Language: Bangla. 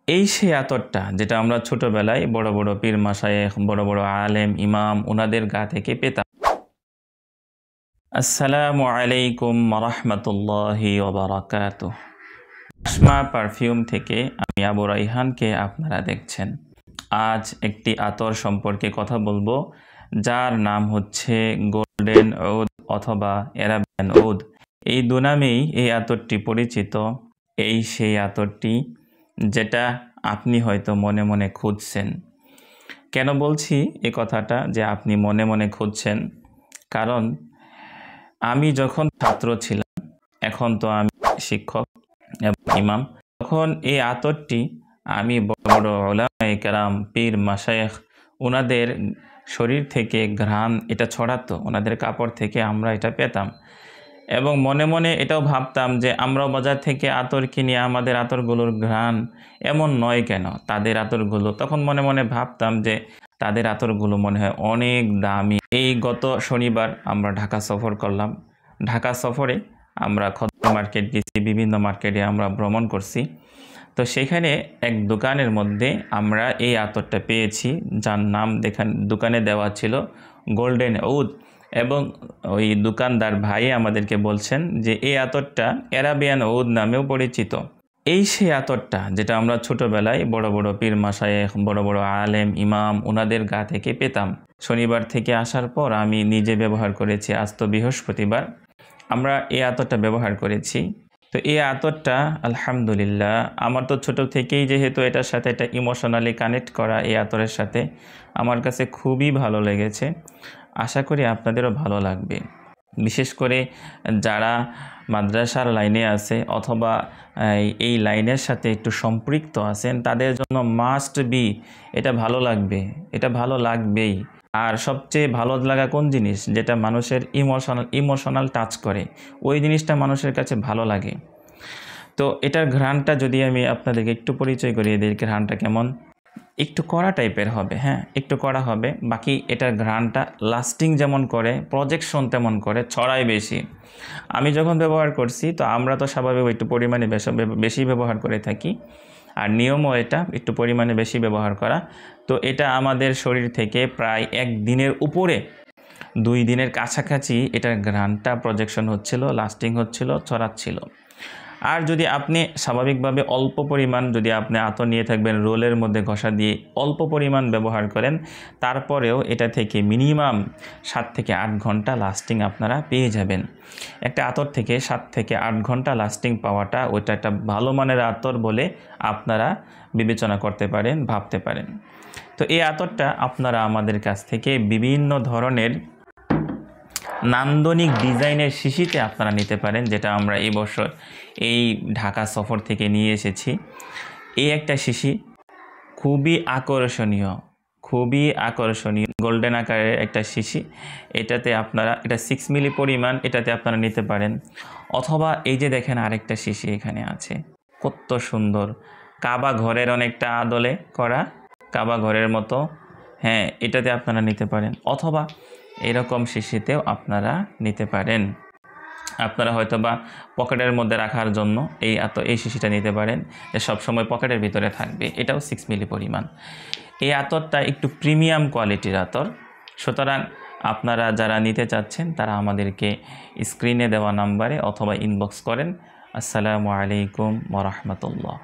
এই সেই আতরটা যেটা আমরা ছোটবেলায় বড় বড় পীর মাশায়েখ, বড় বড় আলেম, ইমাম ওনাদের গা থেকে পেতাম। আসসালামু আলাইকুম ওয়া রাহমাতুল্লাহি ওয়া বারাকাতুহু। আসমা পারফিউম থেকে আমি আবু রাইহানকে আপনারা দেখছেন। আজ একটি আতর সম্পর্কে কথা বলবো, যার নাম হচ্ছে গোল্ডেন উড অথবা অ্যারাবিয়ান উড। এই দুনামেই এই আতরটি পরিচিত। এই সেই আতরটি যেটা আপনি হয়তো মনে মনে খুঁজছেন। কেন বলছি এ কথাটা যে আপনি মনে মনে খুঁজছেন? কারণ আমি যখন ছাত্র ছিলাম, এখন তো আমি শিক্ষক এবং ইমাম, তখন এই আতরটি আমি বড় বড় উলামায়ে কেরাম, পীর মাশায়েখ ওনাদের শরীর থেকে ঘ্রাণ এটা ছড়াতো, ওনাদের কাপড় থেকে আমরা এটা পেতাম এবং মনে মনে এটাও ভাবতাম যে আমরাও বাজার থেকে আতর কিনি, আমাদের আতরগুলোর ঘ্রাণ এমন নয় কেন, তাদের আতরগুলো। তখন মনে মনে ভাবতাম যে তাদের আতরগুলো মনে হয় অনেক দামি। এই গত শনিবার আমরা ঢাকা সফর করলাম। ঢাকা সফরে আমরা খদ্দর মার্কেট গেছি, বিভিন্ন মার্কেটে আমরা ভ্রমণ করছি। তো সেখানে এক দোকানের মধ্যে আমরা এই আতরটা পেয়েছি, যার নাম দোকানে দেওয়া ছিল গোল্ডেন উড, এবং ওই দোকানদার ভাই আমাদেরকে বলছেন যে এই আতরটা অ্যারাবিয়ান উড নামেও পরিচিত। এই সেই আতরটা যেটা আমরা ছোটবেলায় বড় বড় পীর মাশায়েখ, বড় বড় আলেম, ইমাম ওনাদের গা থেকে পেতাম। শনিবার থেকে আসার পর আমি নিজে ব্যবহার করেছি। আজ তো বৃহস্পতিবার, আমরা এই আতরটা ব্যবহার করেছি। তো এই আতরটা আলহামদুলিল্লাহ আমার তো ছোট থেকেই যেহেতু এটার সাথে এটা ইমোশনালি কানেক্ট করা, এই আতরের সাথে আমার কাছে খুবই ভালো লেগেছে। আশা করি আপনাদেরও ভালো লাগবে। বিশেষ করে যারা মাদ্রাসার লাইনে আছে অথবা এই লাইনের সাথে একটু সম্পৃক্ত আছেন, তাদের জন্য মাস্ট বি এটা ভালো লাগবে, এটা ভালো লাগবেই। আর সবচেয়ে ভালো লাগা কোন জিনিস? যেটা মানুষের ইমোশনাল টাচ করে, ওই জিনিসটা মানুষের কাছে ভালো লাগে। তো এটার ঘ্রাণটা যদি আমি আপনাদেরকে একটু পরিচয় করিয়ে দিই, ঘ্রাণটা কেমন। একটু কড়া টাইপের হবে, হ্যাঁ একটু কড়া হবে। বাকি এটার ঘ্রাণটা লাস্টিং যেমন করে, প্রজেকশন তেমন করে, ছড়ায় বেশি। আমি যখন ব্যবহার করছি, তো আমরা তো স্বাভাবিক একটু পরিমাণে বেশি ব্যবহার করে থাকি, আর নিয়মও এটা একটু পরিমাণে বেশি ব্যবহার করা। তো এটা আমাদের শরীর থেকে প্রায় 1 দিনের উপরে, 2 দিনের কাছাকাছি এটার ঘ্রাণটা প্রজেকশন হচ্ছিল, লাস্টিং হচ্ছিল, ছড়াচ্ছিল। আর যদি আপনি স্বাভাবিকভাবে অল্প পরিমাণ যদি আপনি আতর নিয়ে থাকবেন, রোলের মধ্যে ঘষা দিয়ে অল্প পরিমাণ ব্যবহার করেন, তারপরেও এটা থেকে মিনিমাম 7 থেকে 8 ঘন্টা লাস্টিং আপনারা পেয়ে যাবেন। একটা আতর থেকে 7 থেকে 8 ঘন্টা লাস্টিং পাওয়াটা ওইটা একটা ভালো মানের আতর বলে আপনারা বিবেচনা করতে পারেন, ভাবতে পারেন। তো এই আতরটা আপনারা আমাদের কাছ থেকে বিভিন্ন ধরনের নান্দনিক ডিজাইনের শিশিতে আপনারা নিতে পারেন, যেটা আমরা এই বছর এই ঢাকা সফর থেকে নিয়ে এসেছি। এই একটা শিশি খুবই আকর্ষণীয়, খুবই আকর্ষণীয়, গোল্ডেন আকারের একটা শিশি। এটাতে আপনারা, এটা 6 মিলি পরিমাণ, এটাতে আপনারা নিতে পারেন। অথবা এই যে দেখেন আরেকটা শিশি এখানে আছে, কত সুন্দর, কাবা ঘরের অনেকটা আদলে করা, কাবা ঘরের মতো, হ্যাঁ এটাতে আপনারা নিতে পারেন। অথবা এরকম শিশিতেও আপনারা নিতে পারেন। আপনারা হয়তো বা পকেটের মধ্যে রাখার জন্য এই শিশিটা নিতে পারেন, যে সবসময় পকেটের ভিতরে থাকবে। এটাও 6 মিলি পরিমাণ। এই আতরটা একটু প্রিমিয়াম কোয়ালিটির আতর। সুতরাং আপনারা যারা নিতে চাচ্ছেন তারা আমাদেরকে স্ক্রিনে দেওয়া নাম্বারে অথবা ইনবক্স করেন। আসসালামু আলাইকুম ওয়া রাহমাতুল্লাহ।